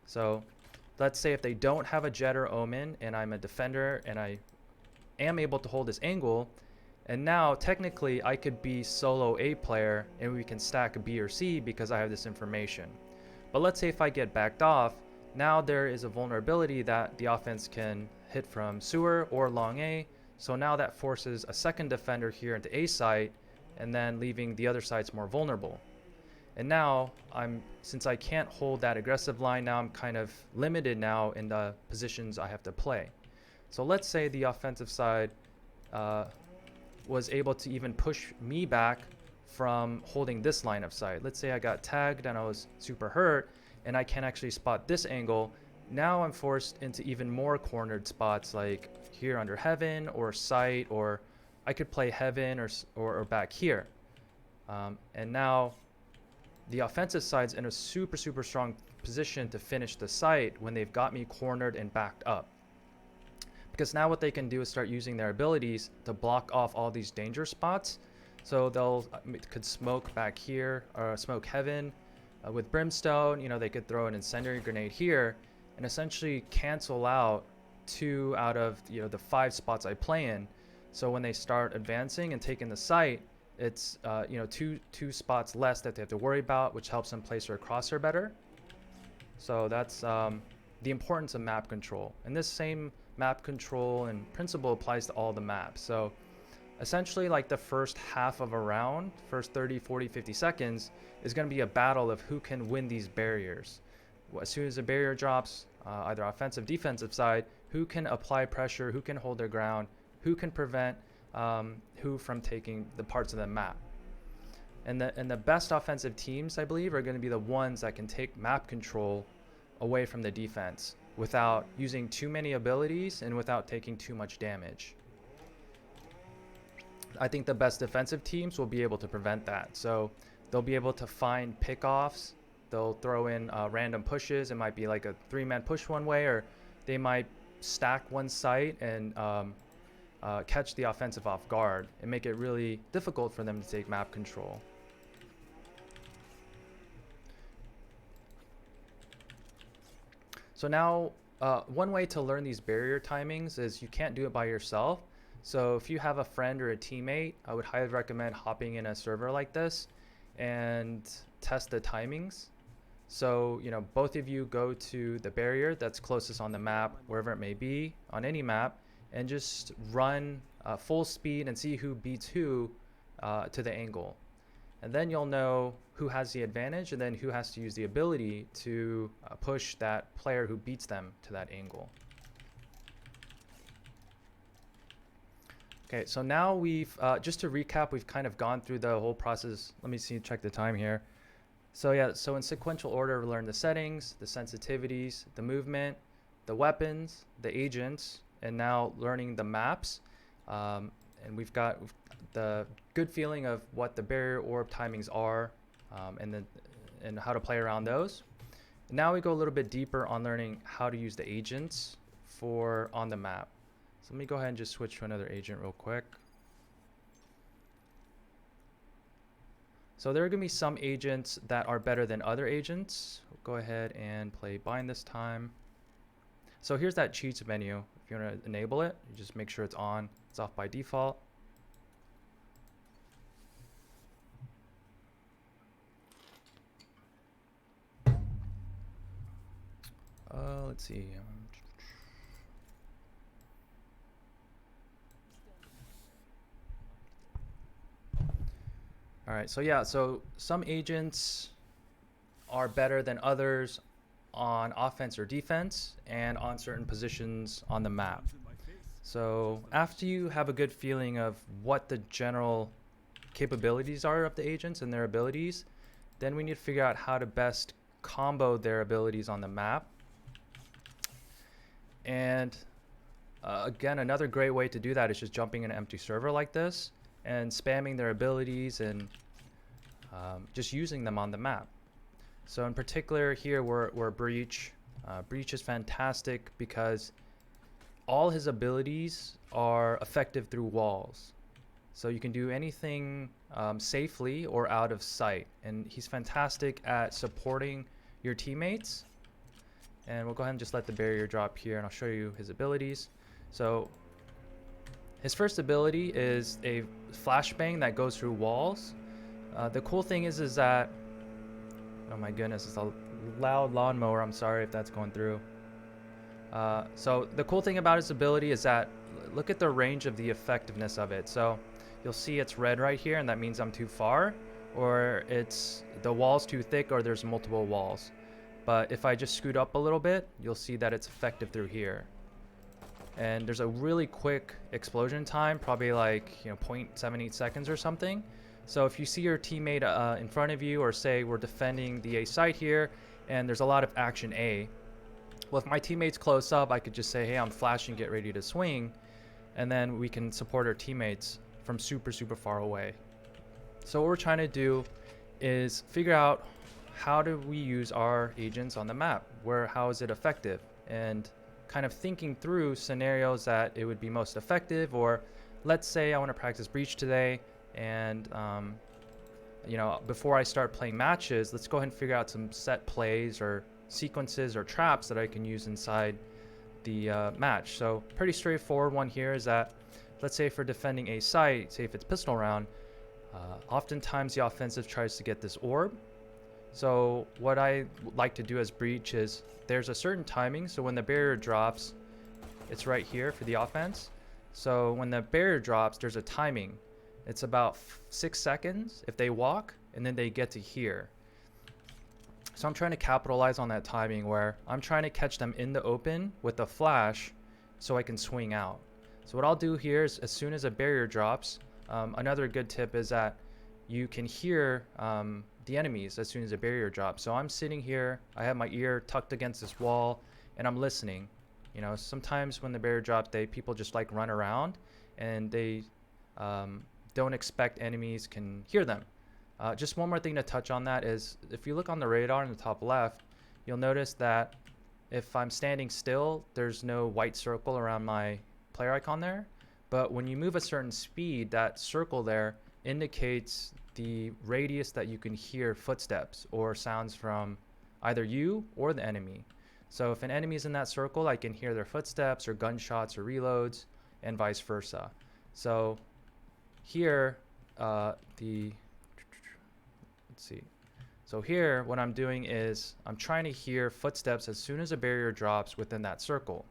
So let's say if they don't have a Jet or Omen, and I'm a defender, and I am able to hold this angle, and now technically I could be solo A player, and we can stack a B or C because I have this information. But let's say if I get backed off, now there is a vulnerability that the offense can hit from sewer or long A. So now that forces a second defender here into A site, and then leaving the other sites more vulnerable. And now since I can't hold that aggressive line, now I'm kind of limited now in the positions I have to play. So let's say the offensive side was able to even push me back from holding this line of sight. Let's say I got tagged and I was super hurt, and I can't actually spot this angle. Now I'm forced into even more cornered spots, like here under heaven or sight, or I could play heaven or back here. And now the offensive side's in a super strong position to finish the sight when they've got me cornered and backed up. Because now what they can do is start using their abilities to block off all these danger spots. So could smoke back here, or smoke heaven with brimstone. They could throw an incendiary grenade here and essentially cancel out 2 out of the 5 spots I play in. So when they start advancing and taking the site, it's two spots less that they have to worry about, which helps them place their crosshair better. So that's the importance of map control. And this same map control and principle applies to all the maps. So essentially, like the first half of a round, first 30, 40, 50 seconds is going to be a battle of who can win these barriers. As soon as the barrier drops, either offensive, defensive side, who can apply pressure, who can hold their ground, who can prevent who from taking the parts of the map. And the best offensive teams, I believe, are going to be the ones that can take map control away from the defense without using too many abilities and without taking too much damage. I think the best defensive teams will be able to prevent that. So they'll be able to find pickoffs. They'll throw in random pushes. It might be like a 3-man push one way, or they might stack one site and catch the offensive off guard and make it really difficult for them to take map control. So now one way to learn these barrier timings is you can't do it by yourself. So if you have a friend or a teammate, I would highly recommend hopping in a server like this and test the timings. So, both of you go to the barrier that's closest on the map, wherever it may be, on any map, and just run full speed and see who beats who to the angle. And then you'll know who has the advantage and then who has to use the ability to push that player who beats them to that angle. Okay, so now we've, just to recap, we've kind of gone through the whole process. Let me see, check the time here. So yeah, so in sequential order, we learned the settings, the sensitivities, the movement, the weapons, the agents, and now learning the maps. And we've got the good feeling of what the barrier orb timings are, and how to play around those. Now we go a little bit deeper on learning how to use the agents for on the map. So let me go ahead and just switch to another agent real quick. So there are going to be some agents that are better than other agents. We'll go ahead and play bind this time. So here's that cheats menu. If you want to enable it, you just make sure it's on. It's off by default. Let's see. All right, so yeah, so some agents are better than others on offense or defense and on certain positions on the map. So after you have a good feeling of what the general capabilities are of the agents and their abilities, then we need to figure out how to best combo their abilities on the map. And again, another great way to do that is just jumping in an empty server like this and spamming their abilities and just using them on the map. So in particular here we're Breach. Breach is fantastic because all his abilities are effective through walls. So you can do anything safely or out of sight. And he's fantastic at supporting your teammates. And we'll go ahead and just let the barrier drop here and I'll show you his abilities. So his first ability is a flashbang that goes through walls. The cool thing is that, oh my goodness, it's a loud lawnmower. I'm sorry if that's going through. So the cool thing about his ability is that, look at the range of the effectiveness of it. So you'll see it's red right here and that means I'm too far, or it's the wall's too thick, or there's multiple walls. But if I just scoot up a little bit, you'll see that it's effective through here. And there's a really quick explosion time, probably like 0.78 seconds or something. So if you see your teammate in front of you, or say we're defending the A site here and there's a lot of action A, well, if my teammate's close up, I could just say, hey, I'm flashing, get ready to swing, and then we can support our teammates from super far away. So what we're trying to do is figure out, how do we use our agents on the map? How is it effective? And kind of thinking through scenarios that it would be most effective. Or let's say I want to practice Breach today, and before I start playing matches, let's go ahead and figure out some set plays or sequences or traps that I can use inside the match. So pretty straightforward one here is that, let's say for defending a site, say if it's pistol round, oftentimes the offensive tries to get this orb. So what I like to do as Breach is, there's a certain timing. So when the barrier drops, it's right here for the offense. So when the barrier drops, there's a timing. It's about 6 seconds if they walk, and then they get to here. So I'm trying to capitalize on that timing where I'm trying to catch them in the open with a flash so I can swing out. So what I'll do here is, as soon as a barrier drops, another good tip is that you can hear the enemies as soon as a barrier drops. So I'm sitting here, I have my ear tucked against this wall, and I'm listening. Sometimes when the barrier drops, people just like run around, and they don't expect enemies can hear them. Just one more thing to touch on that is, if you look on the radar in the top left, you'll notice that if I'm standing still, there's no white circle around my player icon there. But when you move a certain speed, that circle there indicates the radius that you can hear footsteps or sounds from either you or the enemy. So if an enemy is in that circle, I can hear their footsteps or gunshots or reloads, and vice versa. So here, let's see. So here, what I'm doing is I'm trying to hear footsteps as soon as a barrier drops within that circle,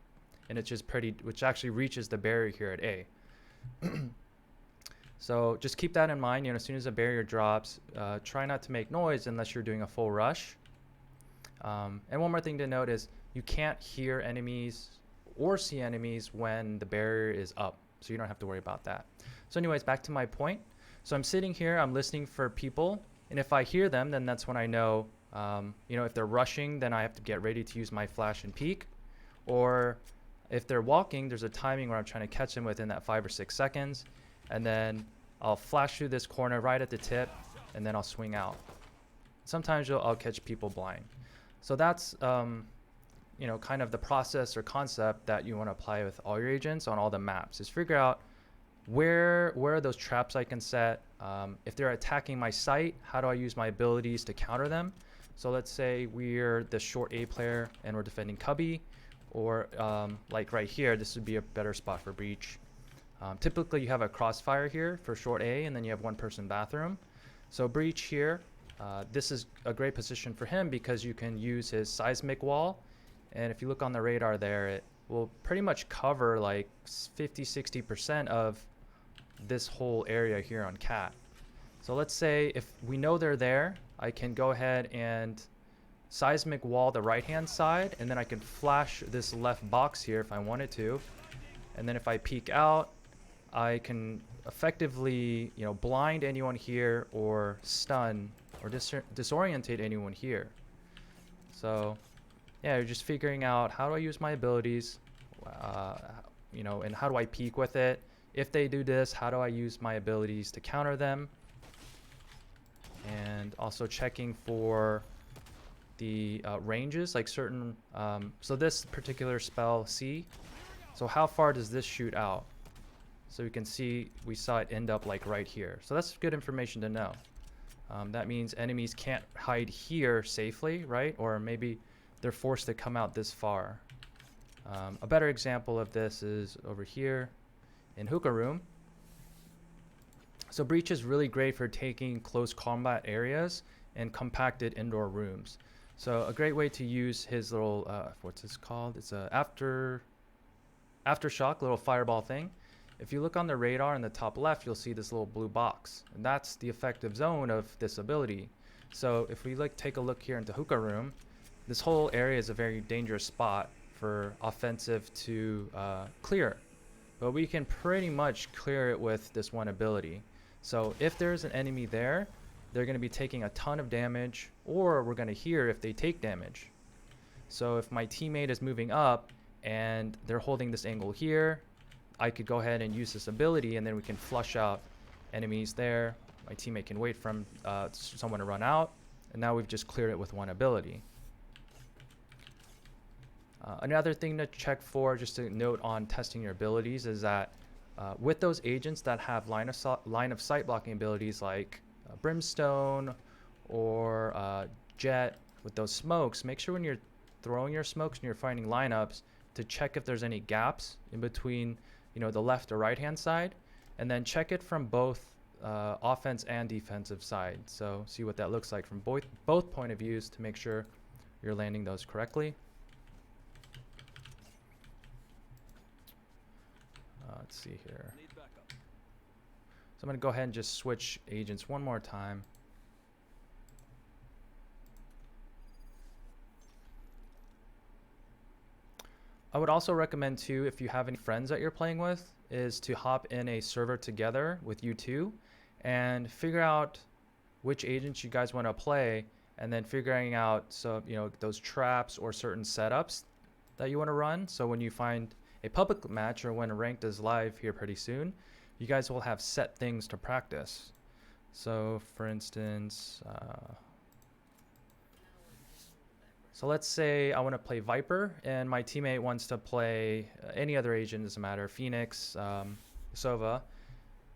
and it's just which actually reaches the barrier here at A. So just keep that in mind. As soon as a barrier drops, try not to make noise unless you're doing a full rush. And one more thing to note is, you can't hear enemies or see enemies when the barrier is up. so you don't have to worry about that. So anyways, back to my point. So I'm sitting here, I'm listening for people, and if I hear them, then that's when I know, if they're rushing, then I have to get ready to use my flash and peek. Or if they're walking, there's a timing where I'm trying to catch them within that 5 or 6 seconds, and then I'll flash through this corner right at the tip, and then I'll swing out. Sometimes I'll catch people blind. So that's kind of the process or concept that you want to apply with all your agents on all the maps, is figure out where are those traps I can set. If they're attacking my site, how do I use my abilities to counter them? So let's say we're the short A player and we're defending Cubby, or like right here, this would be a better spot for breach. Typically you have a crossfire here for short A, and then you have one person bathroom. So breach here, this is a great position for him because you can use his seismic wall, and if you look on the radar there, it will pretty much cover like 50-60% of this whole area here on cat. So let's say if we know they're there, I can go ahead and seismic wall the right hand side, and then I can flash this left box here if I wanted to, and then if I peek out, I can effectively blind anyone here or stun or disorientate anyone here. So yeah, you're just figuring out how do I use my abilities, and how do I peek with it. If they do this, how do I use my abilities to counter them? And also checking for the ranges, like certain, so this particular spell C, so how far does this shoot out? So you can see we saw it end up like right here. So that's good information to know. That means enemies can't hide here safely, right? Or maybe they're forced to come out this far. A better example of this is over here in hookah room. So breach is really great for taking close combat areas and compacted indoor rooms. So a great way to use his little, what's this called? It's a aftershock little fireball thing. If you look on the radar in the top left, you'll see this little blue box, and that's the effective zone of this ability. So if we take a look here into hookah room, this whole area is a very dangerous spot for offensive to clear, but we can pretty much clear it with this one ability. So if there's an enemy there, they're going to be taking a ton of damage, or we're going to hear if they take damage. So if my teammate is moving up and they're holding this angle here, I could go ahead and use this ability, and then we can flush out enemies there. My teammate can wait for someone to run out, and now we've just cleared it with one ability. Another thing to check for, just to note on testing your abilities, is that with those agents that have line of sight blocking abilities like Brimstone or Jet, with those smokes, make sure when you're throwing your smokes and you're finding lineups to check if there's any gaps in between the left or right hand side, and then check it from both offense and defensive side. So see what that looks like from both point of views to make sure you're landing those correctly. Let's see here. So I'm going to go ahead and just switch agents one more time. I would also recommend too, if you have any friends that you're playing with, is to hop in a server together with you two and figure out which agents you guys want to play, and then figuring out those traps or certain setups that you want to run. So when you find a public match or when ranked is live here pretty soon, you guys will have set things to practice. So for instance, so let's say I want to play Viper and my teammate wants to play any other agent, doesn't matter, Phoenix, Sova.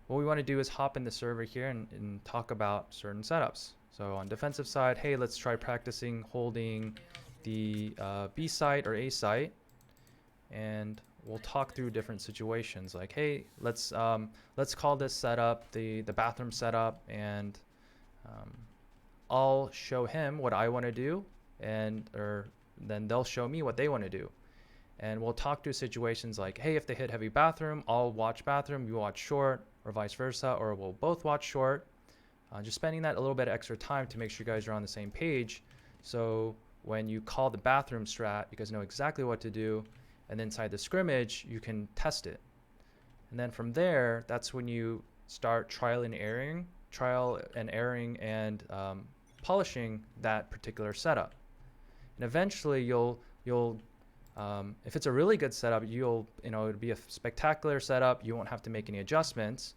What we want to do is hop in the server here and talk about certain setups. So on defensive side, hey, let's try practicing holding the B site or A site, and we'll talk through different situations. Like, hey, let's call this setup the bathroom setup, and I'll show him what I want to do, and then they'll show me what they want to do, and we'll talk through situations like, hey, if they hit heavy bathroom, I'll watch bathroom, you watch short, or vice versa, or we'll both watch short. Just spending that a little bit of extra time to make sure you guys are on the same page, so when you call the bathroom strat, you guys know exactly what to do, and inside the scrimmage you can test it. And then from there, that's when you start trial and erroring and polishing that particular setup. And eventually you'll if it's a really good setup, it'll be a spectacular setup. You won't have to make any adjustments.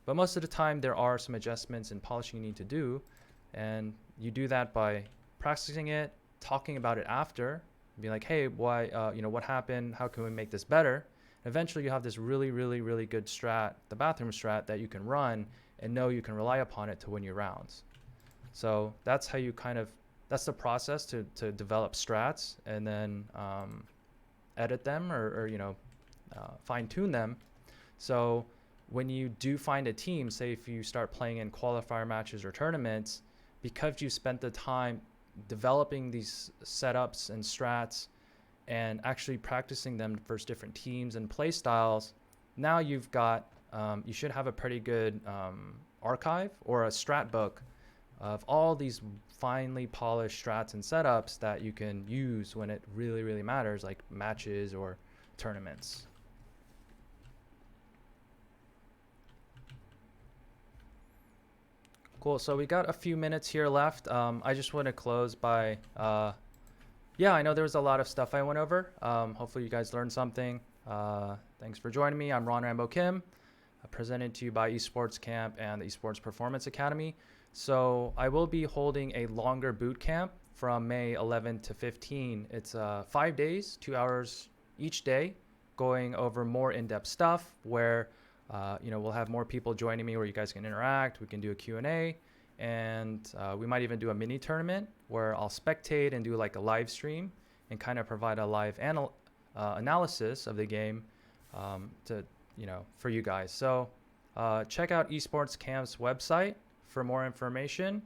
But most of the time there are some adjustments and polishing you need to do. And you do that by practicing it, talking about it after, be like, hey, why, what happened? How can we make this better? Eventually you have this really, really, really good strat, the bathroom strat, that you can run and know you can rely upon it to win your rounds. So that's how you that's the process to develop strats and then edit them or fine tune them. So when you do find a team, say if you start playing in qualifier matches or tournaments, because you spent the time developing these setups and strats and actually practicing them versus different teams and play styles, now you've got, you should have a pretty good archive or a strat book of all these finely polished strats and setups that you can use when it really, really matters, like matches or tournaments. Cool, so we got a few minutes here left. I just want to close by, yeah, I know there was a lot of stuff I went over. Hopefully you guys learned something. Thanks for joining me. I'm Rambo Kim, presented to you by Esports Camp and the Esports Performance Academy. So I will be holding a longer boot camp from May 11 to 15. It's 5 days, 2 hours each day, going over more in-depth stuff where we'll have more people joining me where you guys can interact. We can do a Q&A, and we might even do a mini tournament where I'll spectate and do like a live stream and kind of provide a live analysis of the game for you guys. So check out Esports Camp's website for more information.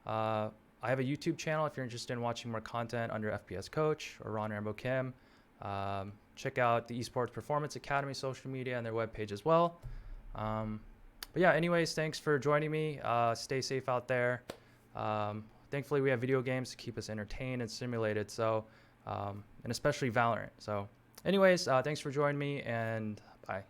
I have a YouTube channel if you're interested in watching more content under FPS Coach or Ron Rambo Kim. Check out the Esports Performance Academy social media and their webpage as well. But yeah, anyways, thanks for joining me. Stay safe out there. Thankfully, we have video games to keep us entertained and stimulated. So, and especially Valorant. So anyways, thanks for joining me, and bye.